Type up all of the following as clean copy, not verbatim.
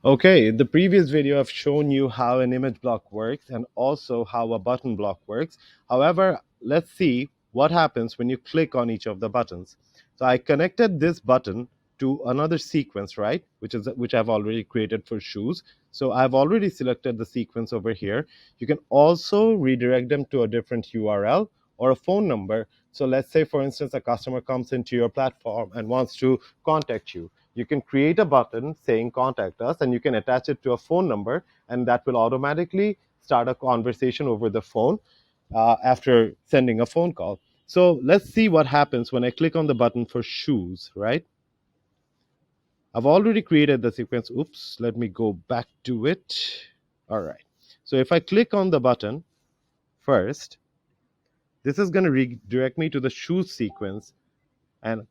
Okay, in the previous video, I've shown you how an image block works and also how a button block works. However, let's see what happens when you click on each of the buttons. So I connected this button to another sequence, right? Which I've already created for shoes. So I've already selected the sequence over here. You can also redirect them to a different URL or a phone number. So let's say, for instance, a customer comes into your platform and wants to contact you. You can create a button saying contact us, and you can attach it to a phone number, and that will automatically start a conversation over the phone after sending a phone call. So let's see what happens when I click on the button for shoes, right? I've already created the sequence. Oops, let me go back to it. All right. So if I click on the button first, this is going to redirect me to the shoes sequence. And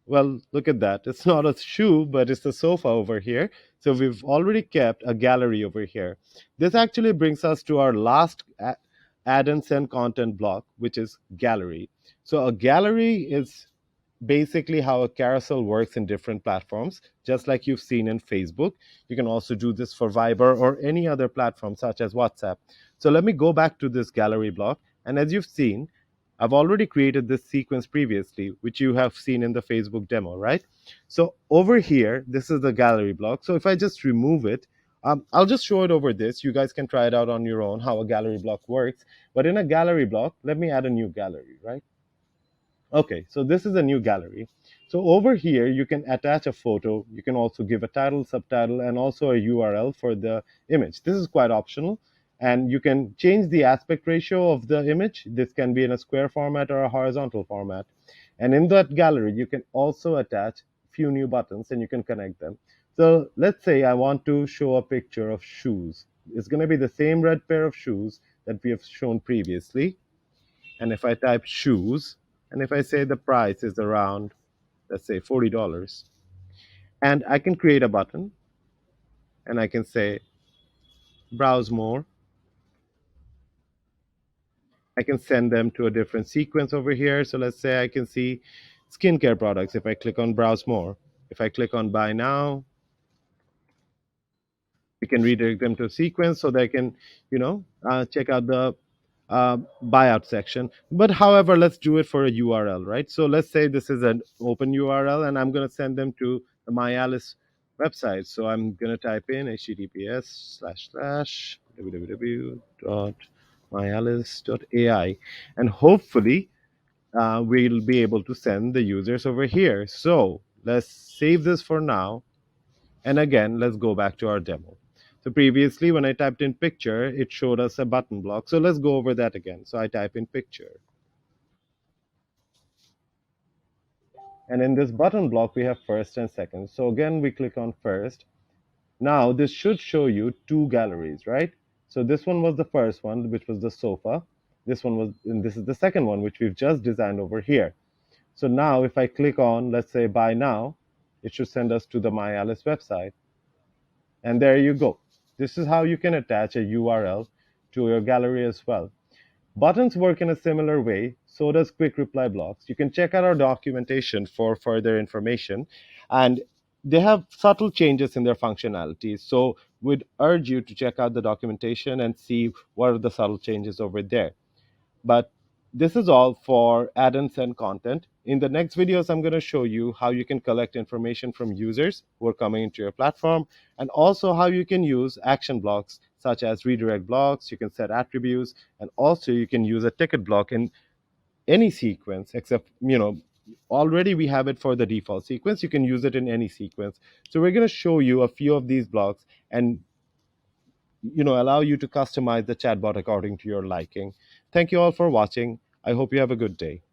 well, look at that. It's not a shoe, but it's a sofa over here. So we've already kept a gallery over here. This actually brings us to our last add and send content block, which is gallery. So a gallery is basically how a carousel works in different platforms, just like you've seen in Facebook. You can also do this for Viber or any other platform, such as WhatsApp. So let me go back to this gallery block. And as you've seen, I've already created this sequence previously, which you have seen in the Facebook demo, right? So over here, this is the gallery block. So if I just remove it, I'll just show it over this. You guys can try it out on your own, how a gallery block works. But in a gallery block, let me add a new gallery, right? Okay, so this is a new gallery. So over here, you can attach a photo. You can also give a title, subtitle, and also a URL for the image. This is quite optional. And you can change the aspect ratio of the image. This can be in a square format or a horizontal format. And in that gallery, you can also attach a few new buttons and you can connect them. So let's say I want to show a picture of shoes. It's going to be the same red pair of shoes that we have shown previously. And if I type shoes, and if I say the price is around, let's say $40, and I can create a button, and I can say browse more. I can send them to a different sequence over here. So let's say I can see skincare products if I click on browse more. If I click on buy now, we can redirect them to a sequence so they can, check out the buyout section. But however, let's do it for a URL, right? So let's say this is an open URL, and I'm going to send them to the MyAlice website. So I'm going to type in https://www.myalice.ai, and hopefully we'll be able to send the users over here. So let's save this for now. And again, let's go back to our demo. So previously, when I typed in picture, it showed us a button block. So let's go over that again. So I type in picture. And in this button block, we have first and second. So again, we click on first. Now, this should show you two galleries, right? So this one was the first one, which was the sofa. And this is the second one, which we've just designed over here. So now, if I click on, let's say, buy now, it should send us to the MyAlice website. And there you go. This is how you can attach a URL to your gallery as well. Buttons work in a similar way, so does quick reply blocks. You can check out our documentation for further information, and they have subtle changes in their functionalities. So we'd urge you to check out the documentation and see what are the subtle changes over there. But this is all for add-ins and content. In the next videos, I'm going to show you how you can collect information from users who are coming into your platform, and also how you can use action blocks such as redirect blocks. You can set attributes, and also you can use a ticket block in any sequence except, already we have it for the default sequence. You can use it in any sequence. So we're going to show you a few of these blocks and allow you to customize the chatbot according to your liking. Thank you all for watching. I hope you have a good day.